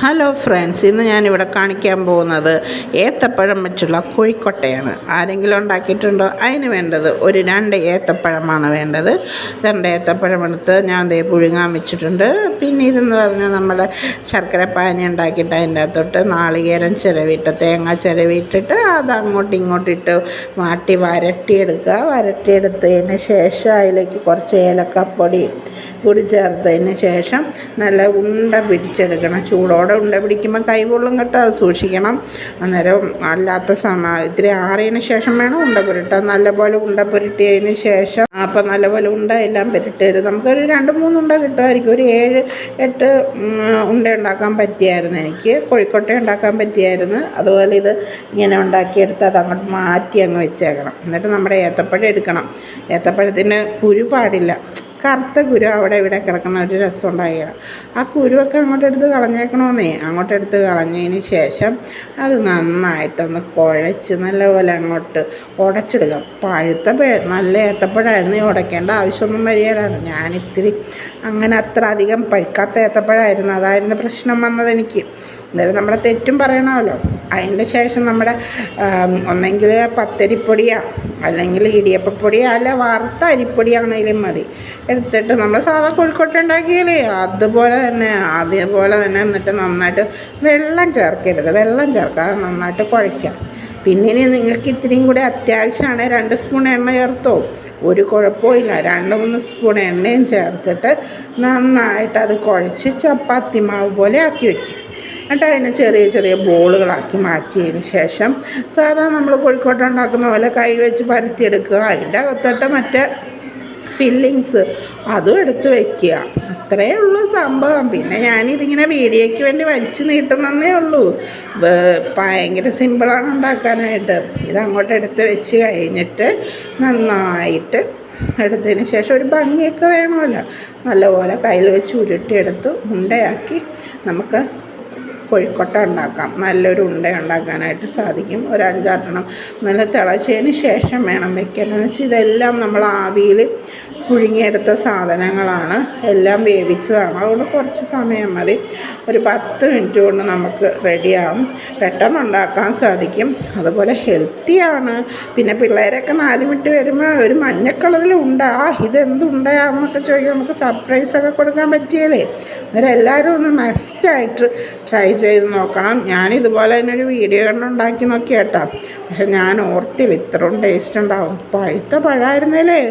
Hello friends, ഇന്ന് ഞാനിവിടെ കാണിക്കാൻ പോകുന്നത് ഏത്തപ്പഴം വെച്ചുള്ള കോഴിക്കോട്ടയാണ്. ആരെങ്കിലും ഉണ്ടാക്കിയിട്ടുണ്ടോ? അതിന് വേണ്ടത് ഒരു 2 ഏത്തപ്പഴമാണ് വേണ്ടത്. 2 ഏത്തപ്പഴം എടുത്ത് ഞാൻ ദേ പുഴുങ്ങാൻ വെച്ചിട്ടുണ്ട്. പിന്നെ ഇതെന്ന് പറഞ്ഞാൽ നമ്മുടെ ശർക്കര പാനി ഉണ്ടാക്കിയിട്ട് അതിൻ്റെ അകത്തോട്ട് നാളികേരം ചിരവിയിട്ട് തേങ്ങ ചിരവിയിട്ടിട്ട് അത് അങ്ങോട്ടും ഇങ്ങോട്ടിട്ട് വരട്ടിയെടുത്തതിന് ശേഷം അതിലേക്ക് കുറച്ച് ഏലക്കപ്പൊടി പൊടി ചേർത്തതിന് ശേഷം നല്ല ഉണ്ട പിടിച്ചെടുക്കണം. ചൂടോടെ ഉണ്ട പിടിക്കുമ്പോൾ കൈ പൊള്ളും കേട്ടോ, അത് സൂക്ഷിക്കണം. അന്നേരം അല്ലാത്ത ഇത്തിരി ആറിയതിന് ശേഷം വേണം ഉണ്ട പുരട്ടാൻ. നല്ലപോലെ ഉണ്ട പുരട്ടിയതിന് ശേഷം അപ്പം നല്ലപോലെ ഉണ്ട എല്ലാം പുരട്ടരുത്. നമുക്കൊരു 2-3 ഉണ്ട കിട്ടുമായിരിക്കും. ഒരു 7-8 ഉണ്ട ഉണ്ടാക്കാൻ പറ്റിയായിരുന്നു. എനിക്ക് കോഴിക്കോട്ട ഉണ്ടാക്കാൻ പറ്റിയായിരുന്നു. അതുപോലെ ഇത് ഇങ്ങനെ ഉണ്ടാക്കിയെടുത്ത് അത് അങ്ങോട്ട് മാറ്റി അങ്ങ് വെച്ചേക്കണം. എന്നിട്ട് നമ്മുടെ ഏത്തപ്പഴം എടുക്കണം. ഏത്തപ്പഴത്തിന് കുരു പാടില്ല, കറുത്ത കുരു അവിടെ ഇവിടെ കിടക്കുന്ന ഒരു രസം ഉണ്ടാകുക. ആ കുരുവൊക്കെ അങ്ങോട്ടെടുത്ത് കളഞ്ഞേക്കണമെന്നേ. അങ്ങോട്ടെടുത്ത് കളഞ്ഞതിന് ശേഷം അത് നന്നായിട്ടൊന്ന് കുഴച്ച് നല്ലപോലെ അങ്ങോട്ട് ഉടച്ചെടുക്കാം. പഴുത്ത നല്ല ഏത്തപ്പഴമായിരുന്നു, ഉടയ്ക്കേണ്ട ആവശ്യമൊന്നും വരികയില്ലായിരുന്നു. ഞാനിത്തിരി അങ്ങനെ അത്ര അധികം പഴുക്കാത്ത ഏത്തപ്പഴമായിരുന്നു, അതായിരുന്നു പ്രശ്നം വന്നത് എനിക്ക്. എന്തായാലും നമ്മുടെ തെറ്റും പറയണമല്ലോ. അതിൻ്റെ ശേഷം നമ്മുടെ ഒന്നെങ്കിൽ പത്തരിപ്പൊടിയോ അല്ലെങ്കിൽ ഇടിയപ്പപ്പൊടിയോ അല്ല വറുത്ത അരിപ്പൊടിയാണെങ്കിലും മതി എടുത്തിട്ട് നമ്മൾ സാധാ കോഴിക്കോട്ട ഉണ്ടാക്കിയാലേ അതേപോലെ തന്നെ എന്നിട്ട് നന്നായിട്ട് വെള്ളം ചേർക്കരുത്. വെള്ളം ചേർക്കാതെ നന്നായിട്ട് കുഴയ്ക്കാം. പിന്നെ ഇനി നിങ്ങൾക്ക് ഇത്തിരിയും കൂടി അത്യാവശ്യമാണ് 2 സ്പൂൺ എണ്ണ ചേർത്തോ, ഒരു കുഴപ്പമില്ല. 2-3 സ്പൂൺ എണ്ണയും ചേർത്തിട്ട് നന്നായിട്ട് അത് കുഴച്ച് ചപ്പാത്തി മാവ് പോലെ ആക്കി വയ്ക്കും. എന്നിട്ട് അതിനെ ചെറിയ ചെറിയ ബോളുകളാക്കി മാറ്റിയതിന് ശേഷം സാധാരണ നമ്മൾ കോഴിക്കോട്ട ഉണ്ടാക്കുന്ന പോലെ കൈ വെച്ച് പരത്തിയെടുക്കുക. അതിൻ്റെ അകത്തോട്ട് മറ്റേ ഫില്ലിങ്സ് അതും എടുത്ത് വയ്ക്കുക. അത്രയേ ഉള്ളൂ സംഭവം. പിന്നെ ഞാനിതിങ്ങനെ വീഡിയോയ്ക്ക് വേണ്ടി വലിച്ചു നീട്ടുന്നതേ ഉള്ളൂ. ഭയങ്കര സിമ്പിളാണ് ഉണ്ടാക്കാനായിട്ട്. ഇതങ്ങോട്ട് എടുത്ത് വെച്ച് കഴിഞ്ഞിട്ട് നന്നായിട്ട് എടുത്തതിന് ശേഷം ഒരു ഭംഗിയൊക്കെ വേണമല്ലോ, നല്ലപോലെ കയ്യിൽ വെച്ച് ഉരുട്ടിയെടുത്ത് ഉണ്ടയാക്കി നമുക്ക് കോഴിക്കോട്ട ഉണ്ടാക്കാം. നല്ലൊരു ഉണ്ട ഉണ്ടാക്കാനായിട്ട് സാധിക്കും. ഒരു 5-6 നല്ല തിളച്ചതിന് ശേഷം വേണം വെക്കാൻ. എന്ന് വെച്ചാൽ ഇതെല്ലാം നമ്മൾ ആവിയിൽ പുഴുങ്ങിയെടുത്ത സാധനങ്ങളാണ്, എല്ലാം വേവിച്ചതാണ്. അതുകൊണ്ട് കുറച്ച് സമയം മതി. ഒരു 10 മിനിറ്റ് കൊണ്ട് നമുക്ക് റെഡിയാവും. പെട്ടെന്ന് ഉണ്ടാക്കാൻ സാധിക്കും. അതുപോലെ ഹെൽത്തിയാണ്. പിന്നെ പിള്ളേരൊക്കെ 4 മിനിറ്റ് വരുമ്പോൾ ഒരു മഞ്ഞ കളറിൽ ഇതെന്തുണ്ടാന്നൊക്കെ ചോദിക്കാൻ നമുക്ക് സർപ്രൈസൊക്കെ കൊടുക്കാൻ പറ്റിയല്ലേ. അന്നേരം എല്ലാവരും ഒന്ന് മസ്റ്റായിട്ട് ട്രൈ ചെയ്ത് നോക്കണം. ഞാനിതുപോലെ തന്നെ ഒരു വീഡിയോ കണ്ടുണ്ടാക്കി നോക്കി കേട്ടോ. പക്ഷെ ഞാൻ ഓർത്തില്ല ഇത്രയും ടേസ്റ്റ് ഉണ്ടാവും. പഴുത്ത പഴമായിരുന്നല്ലേ,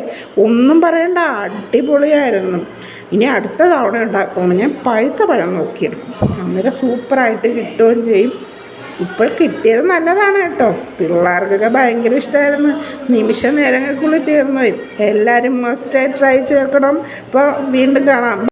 ഒന്നും പറയണ്ട, അടിപൊളിയായിരുന്നു. ഇനി അടുത്ത തവണ ഉണ്ടാക്കുമ്പോൾ ഞാൻ പഴുത്ത പഴം നോക്കിയെടുക്കും. അന്നേരം സൂപ്പറായിട്ട് കിട്ടുകയും ചെയ്യും. ഇപ്പോൾ കിട്ടിയത് നല്ലതാണ് കേട്ടോ. പിള്ളേർക്കൊക്കെ ഭയങ്കര ഇഷ്ടമായിരുന്നു. നിമിഷ നേരങ്ങൾക്കുള്ളിൽ തീർന്നു. എല്ലാവരും മസ്റ്റായി ട്രൈ ചെയ്യണം. ഇപ്പോൾ വീണ്ടും കാണാം.